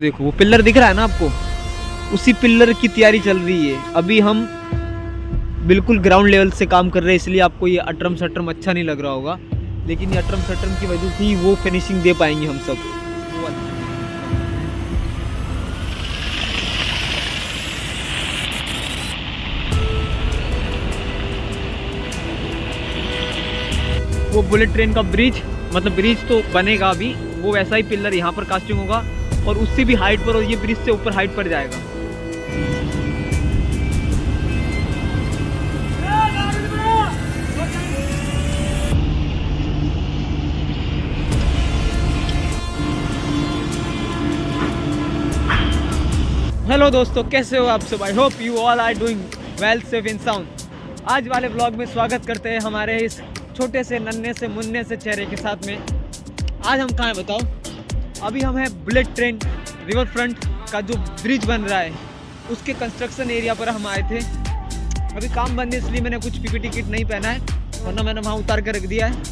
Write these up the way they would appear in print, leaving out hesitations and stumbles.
देखो वो पिलर दिख रहा है ना आपको, उसी पिलर की तैयारी चल रही है। अभी हम बिल्कुल ग्राउंड लेवल से काम कर रहे हैं, इसलिए आपको ये अटरम सटरम अच्छा नहीं लग रहा होगा, लेकिन ये अटरम सटरम की वजह से ही वो फिनिशिंग दे पाएंगे हम सब। वो बुलेट ट्रेन का ब्रिज, मतलब ब्रिज तो बनेगा अभी, वो वैसा ही पिलर यहाँ पर कास्टिंग होगा और उससे भी हाइट पर, और ये ब्रिज से ऊपर हाइट पर जाएगा। हेलो दोस्तों, कैसे हो आप सब? I hope you all are doing well, safe in sound. आज वाले ब्लॉग में स्वागत करते हैं हमारे इस छोटे से नन्हे से मुन्ने से चेहरे के साथ में। आज हम कहाँ हैं बताओ? अभी हम हैं बुलेट ट्रेन रिवर फ्रंट का जो ब्रिज बन रहा है, उसके कंस्ट्रक्शन एरिया पर हम आए थे। अभी काम बंद है, इसलिए मैंने कुछ पीपीटी किट नहीं पहना है, वरना मैंने वहाँ उतार कर रख दिया है।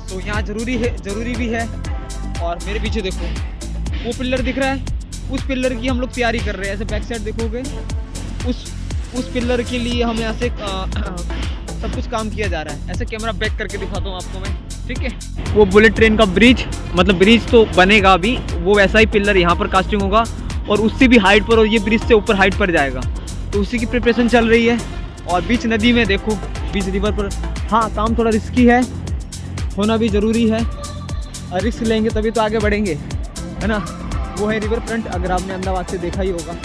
तो यहाँ ज़रूरी भी है। और मेरे पीछे देखो वो पिलर दिख रहा है, उस पिलर की हम लोग तैयारी कर रहे हैं। ऐसे बैक साइड देखोगे, उस पिलर के लिए हम यहाँ से सब कुछ काम किया जा रहा है। ऐसे कैमरा बैक करके दिखाता हूँ आपको मैं, ठीक है? वो बुलेट ट्रेन का ब्रिज, मतलब ब्रिज तो बनेगा अभी, वो वैसा ही पिलर यहाँ पर कास्टिंग होगा और उससे भी हाइट पर, और ये ब्रिज से ऊपर हाइट पर जाएगा। तो उसी की प्रिपरेशन चल रही है। और बीच नदी में देखो, बीच रिवर पर, हाँ काम थोड़ा रिस्की है, होना भी ज़रूरी है। और रिस्क लेंगे तभी तो आगे बढ़ेंगे, है ना? वो है रिवर फ्रंट, अगर आपने अहमदाबाद से देखा ही होगा।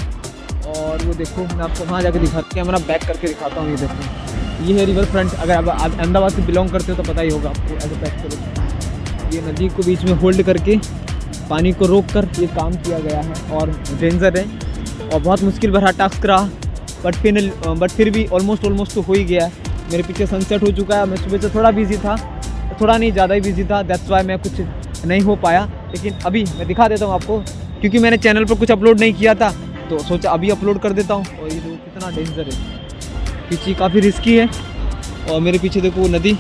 और वो देखो, मैं आपको वहाँ जाके दिखाता, कैमरा बैक करके दिखाता हूँ। ये देखो, ये है रिवर फ्रंट। अगर आप अहमदाबाद से बिलोंग करते हो तो पता ही होगा आपको। ऐसे बैक करो, ये नदी को बीच में होल्ड करके, पानी को रोक कर ये काम किया गया है। और डेंजर है और बहुत मुश्किल भरा टास्क रहा, बट फिर भी ऑलमोस्ट तो हो ही गया है। मेरे पीछे सनसेट हो चुका है। मैं सुबह से थोड़ा बिजी था, थोड़ा नहीं ज़्यादा ही बिजी था, दैट्स वाई मैं कुछ नहीं हो पाया। लेकिन अभी मैं दिखा देता हूँ आपको, क्योंकि मैंने चैनल पर कुछ अपलोड नहीं किया था, तो सोचा अभी अपलोड कर देता हूँ। और ये देखो कितना डेंजर है, पीछे काफ़ी रिस्की है। और मेरे पीछे देखो नदी,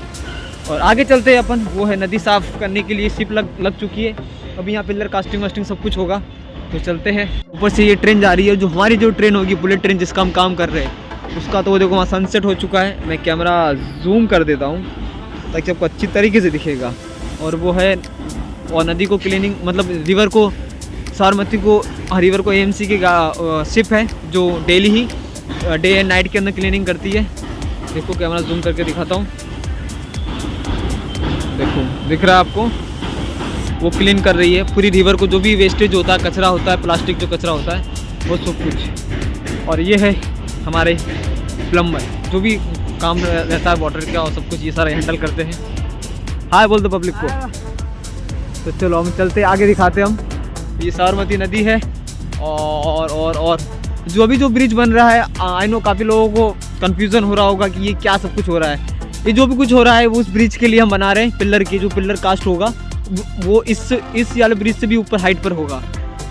और आगे चलते हैं अपन। वो है नदी साफ़ करने के लिए शिप लग चुकी है। अभी यहाँ पिलर कास्टिंग वास्टिंग सब कुछ होगा, तो चलते हैं। ऊपर से ये ट्रेन जा रही है, जो हमारी जो ट्रेन होगी बुलेट ट्रेन, जिसका हम काम कर रहे हैं, उसका तो वो देखो वहाँ सनसेट हो चुका है। मैं कैमरा जूम कर देता हूँ ताकि आपको अच्छी तरीके से दिखेगा। और वो है, और नदी को क्लीनिंग, मतलब रिवर को, साबरमती को, रिवर को एएमसी की शिप है जो daily he day and night के अंदर क्लीनिंग करती है। देखो कैमरा जूम करके दिखाता हूँ, देखो दिख रहा है आपको? वो क्लीन कर रही है पूरी रिवर को, जो भी वेस्टेज होता है, कचरा होता है, प्लास्टिक जो कचरा होता है, वो सब कुछ। और ये है हमारे प्लम्बर, जो भी काम रहता है वाटर का और सब कुछ, ये सारा हैंडल करते हैं। हाय बोल दो पब्लिक को। तो चलो हम चलते आगे, दिखाते हम। ये साबरमती नदी है। और जो अभी जो ब्रिज बन रहा है, आई नो काफ़ी लोगों को कंफ्यूजन हो रहा होगा कि ये क्या सब कुछ हो रहा है। ये जो भी कुछ हो रहा है वो उस ब्रिज के लिए हम बना रहे हैं। पिलर की, जो पिलर कास्ट होगा वो इस वाले ब्रिज से भी ऊपर हाइट पर होगा।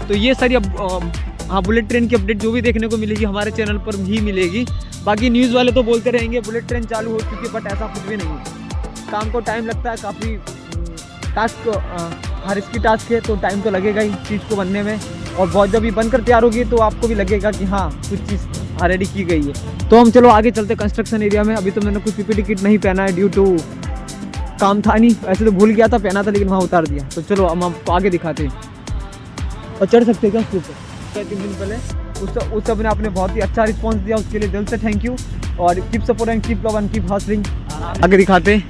तो ये सारी हाँ बुलेट ट्रेन की अपडेट जो भी देखने को मिलेगी हमारे चैनल पर ही मिलेगी। बाकी न्यूज़ वाले तो बोलते रहेंगे बुलेट ट्रेन चालू हो चुकी है, बट ऐसा कुछ भी नहीं है। काम को टाइम लगता है, काफ़ी टास्क, हर रिस्की टास्क है, तो टाइम तो लगेगा ही चीज़ को बनने में। और बहुत जब ये बनकर तैयार होगी तो आपको भी लगेगा कि हाँ कुछ चीज़ रेडी की गई है। तो हम चलो आगे चलते कंस्ट्रक्शन एरिया में। अभी तो मैंने कुछ पीपीटी किट नहीं पहना है, ड्यू टू काम था नहीं, ऐसे तो भूल गया था, पहना था लेकिन वहाँ उतार दिया। तो चलो हम आपको आगे दिखाते हैं। और चढ़ सकते हैं क्या उसके ऊपर? 3 दिन पहले उस सब ने आपने बहुत ही अच्छा रिस्पॉन्स दिया, उसके लिए दिल से थैंक यू। और keep support and keep love and keep hustling. आगे दिखाते हैं।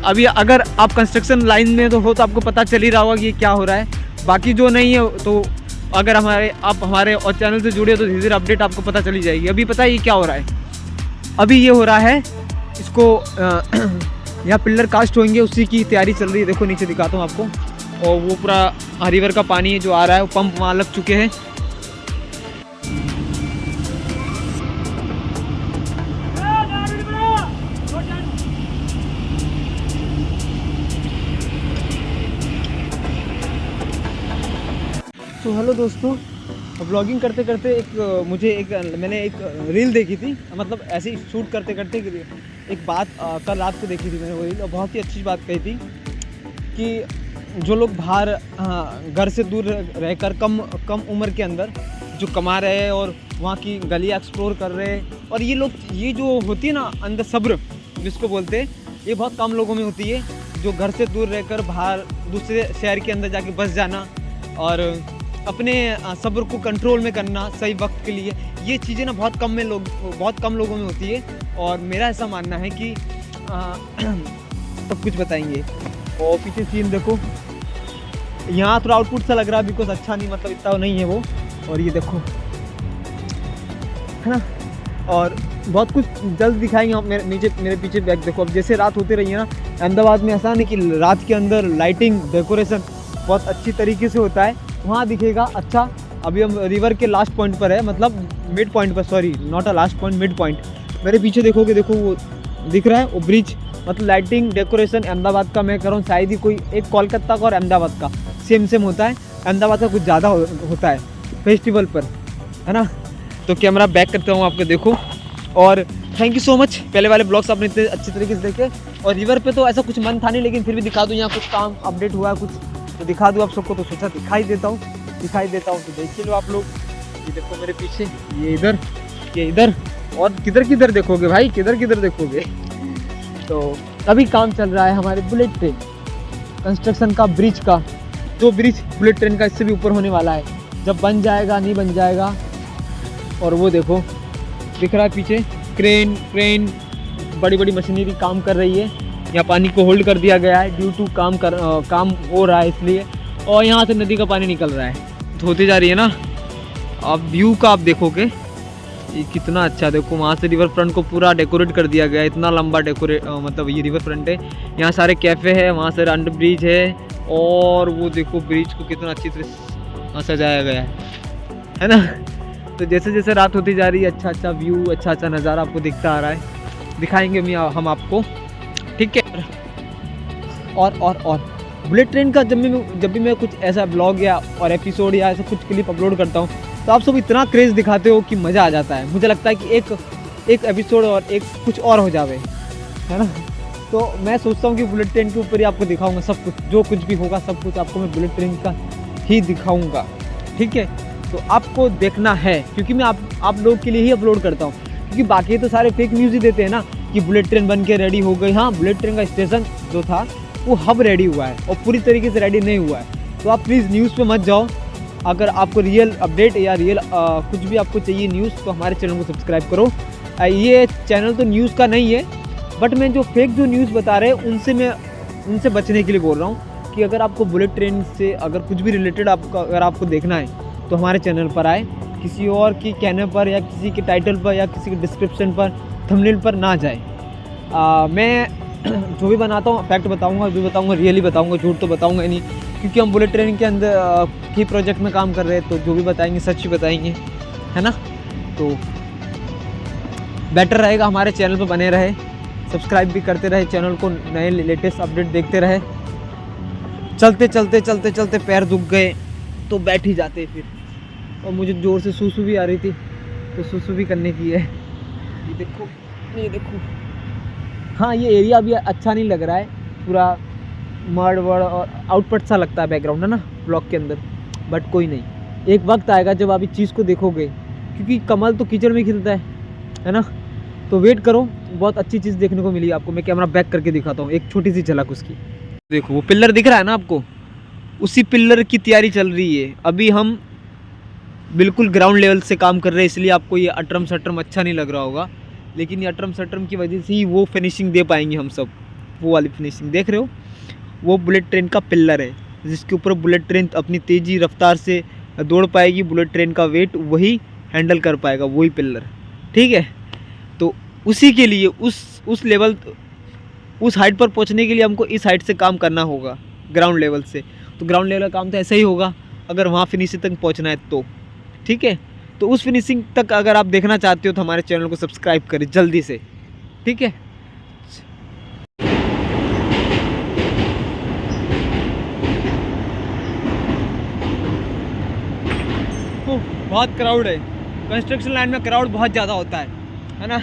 अभी अगर आप कंस्ट्रक्शन लाइन में तो हो तो आपको पता चल ही रहा होगा कि ये क्या हो रहा है। बाकी जो नहीं है, तो अगर आप हमारे और चैनल से जुड़े हो तो धीरे धीरे अपडेट आपको पता चली जाएगी। अभी पता है ये क्या हो रहा है? अभी ये हो रहा है, इसको यहाँ पिलर कास्ट होंगे, उसी की तैयारी चल रही है। देखो नीचे दिखाता हूँ आपको, और वो पूरा रिवर का पानी जो आ रहा है, वो पंप वहाँ लग चुके हैं। तो हेलो दोस्तों, ब्लॉगिंग करते करते मैंने एक रील देखी थी, मतलब ऐसे ही शूट करते करते एक बात कल रात को देखी थी मैंने वो रील, और बहुत ही अच्छी बात कही थी कि जो लोग बाहर घर से दूर रहकर कम कम उम्र के अंदर जो कमा रहे हैं और वहाँ की गलियाँ एक्सप्लोर कर रहे हैं, और ये लोग, ये जो होती है ना अंदर सब्र जिसको बोलते हैं, ये बहुत कम लोगों में होती है। जो घर से दूर रहकर बाहर दूसरे शहर के अंदर जाके बस जाना और अपने सब्र को कंट्रोल में करना सही वक्त के लिए, ये चीज़ें ना बहुत कम लोगों में होती है। और मेरा ऐसा मानना है कि सब कुछ बताएंगे। और पीछे सीन देखो, यहाँ थोड़ा आउटपुट सा लग रहा है बिकॉज अच्छा नहीं, मतलब इतना नहीं है वो। और ये देखो, है ना, और बहुत कुछ जल्द दिखाएंगे आप। मेरे पीछे बैक देखो। अब जैसे रात होती रही है ना, अहमदाबाद में ऐसा नहीं कि रात के अंदर लाइटिंग डेकोरेशन बहुत अच्छी तरीके से होता है, वहाँ दिखेगा अच्छा। अभी हम रिवर के लास्ट पॉइंट पर है, मतलब मिड पॉइंट पर, sorry not a last point, mid point. मेरे पीछे देखोगे, देखो वो दिख रहा है वो ब्रिज, मतलब लाइटिंग डेकोरेशन अहमदाबाद का मैं कर रहा हूँ, शायद ही कोई एक कोलकाता का और अहमदाबाद का सेम होता है। अहमदाबाद का कुछ ज़्यादा होता है फेस्टिवल पर, है ना। तो कैमरा बैक करता हूँ आपको, देखो। और थैंक यू सो मच, पहले वाले ब्लॉग्स आपने इतने अच्छे तरीके से देखे। और रिवर पे तो ऐसा कुछ मन था नहीं, लेकिन फिर भी दिखा दूँ, यहाँ कुछ काम अपडेट हुआ है कुछ, तो दिखा दूँ आप सबको। तो सोचा दिखाई देता हूँ, तो देख लो आप लोग। ये देखो मेरे पीछे, ये इधर और किधर देखोगे भाई, किधर देखोगे। तो अभी काम चल रहा है हमारे बुलेट ट्रेन कंस्ट्रक्शन का, ब्रिज का। जो ब्रिज बुलेट ट्रेन का इससे भी ऊपर होने वाला है, जब बन जाएगा नहीं बन जाएगा। और वो देखो दिख रहा है पीछे, क्रेन बड़ी मशीनरी काम कर रही है। यहाँ पानी को होल्ड कर दिया गया है ड्यू टू काम हो रहा है इसलिए। और यहाँ से नदी का पानी निकल रहा है, धोती जा रही है ना। अब व्यू का आप देखोगे, ये कितना अच्छा, देखो वहाँ से रिवर फ्रंट को पूरा डेकोरेट कर दिया गया है। इतना लंबा मतलब ये रिवर फ्रंट है, यहाँ सारे कैफ़े है, वहाँ से अंडर ब्रिज है। और वो देखो ब्रिज को कितना अच्छी तरह सजाया गया है ना। तो जैसे जैसे रात होती जा रही है, अच्छा व्यू, अच्छा नज़ारा आपको दिखता आ रहा है, दिखाएंगे हम आपको, ठीक है। और बुलेट ट्रेन का जब भी मैं कुछ ऐसा ब्लॉग या और एपिसोड या ऐसा कुछ क्लिप अपलोड करता हूँ, तो आप सब इतना क्रेज़ दिखाते हो कि मज़ा आ जाता है। मुझे लगता है कि एक एपिसोड और एक कुछ और हो जावे, है ना। तो मैं सोचता हूँ कि बुलेट ट्रेन के ऊपर ही आपको दिखाऊंगा सब कुछ, जो कुछ भी होगा सब कुछ आपको मैं बुलेट ट्रेन का ही दिखाऊंगा, ठीक है। तो आपको देखना है, क्योंकि मैं आप लोगों के लिए ही अपलोड करता हूँ, क्योंकि बाकी तो सारे फेक न्यूज़ ही देते हैं ना कि बुलेट ट्रेन बन के रेडी हो गई। हाँ, बुलेट ट्रेन का स्टेशन जो था वो हब रेडी हुआ है और पूरी तरीके से रेडी नहीं हुआ है। तो आप प्लीज़ न्यूज़ पे मत जाओ। अगर आपको रियल अपडेट या रियल कुछ भी आपको चाहिए न्यूज़, तो हमारे चैनल को सब्सक्राइब करो। ये चैनल तो न्यूज़ का नहीं है, बट मैं जो फेक जो न्यूज़ बता रहे हैं उनसे बचने के लिए बोल रहा हूँ कि अगर आपको बुलेट ट्रेन से अगर कुछ भी रिलेटेड अगर आपको देखना है, तो हमारे चैनल पर आए, किसी और की कहने पर या किसी के टाइटल पर या किसी के डिस्क्रिप्शन पर, थंबनेल पर ना जाए। मैं जो भी बनाता हूँ फैक्ट बताऊँगा, जो बताऊँगा रियली बताऊँगा, झूठ तो बताऊँगा नहीं, क्योंकि हम बुलेट ट्रेन के अंदर की प्रोजेक्ट में काम कर रहे हैं। तो जो भी बताएंगे सच ही बताएंगे, है ना। तो बेटर रहेगा हमारे चैनल पर बने रहे, सब्सक्राइब भी करते रहे चैनल को, नए लेटेस्ट अपडेट देखते रहे। चलते पैर दुख गए तो बैठ ही जाते फिर। और मुझे ज़ोर से सूसू भी आ रही थी, तो सूसू भी करने की है। ये देखो हाँ, ये एरिया भी अच्छा नहीं लग रहा है, पूरा मड वर्ड और आउटपट सा लगता है बैकग्राउंड, है ना, ब्लॉक के अंदर। बट कोई नहीं, एक वक्त आएगा जब आप इस चीज़ को देखोगे, क्योंकि कमल तो कीचड़ में खिलता है ना। तो वेट करो, बहुत अच्छी चीज़ देखने को मिली आपको। मैं कैमरा बैक करके दिखाता हूँ एक छोटी सी झलक उसकी। देखो वो पिलर दिख रहा है ना आपको, उसी पिलर की तैयारी चल रही है। अभी हम बिल्कुल ग्राउंड लेवल से काम कर रहे हैं, इसलिए आपको ये अटरम सटरम अच्छा नहीं लग रहा होगा, लेकिन ये अटरम सटरम की वजह से ही वो फिनिशिंग दे पाएंगे हम सब। वो वाली फिनिशिंग देख रहे हो, वो बुलेट ट्रेन का पिलर है, जिसके ऊपर बुलेट ट्रेन अपनी तेज़ी रफ्तार से दौड़ पाएगी। बुलेट ट्रेन का वेट वही हैंडल कर पाएगा, वही पिलर, ठीक है। तो उसी के लिए उस लेवल, उस हाइट पर पहुंचने के लिए हमको इस हाइट से काम करना होगा, ग्राउंड लेवल से। तो ग्राउंड लेवल का काम तो ऐसा ही होगा अगर वहाँ फिनिशिंग तक पहुँचना है तो, ठीक है। तो उस फिनिशिंग तक अगर आप देखना चाहते हो तो हमारे चैनल को सब्सक्राइब करें जल्दी से, ठीक है। बहुत क्राउड है, कंस्ट्रक्शन लाइन में क्राउड बहुत ज़्यादा होता है ना।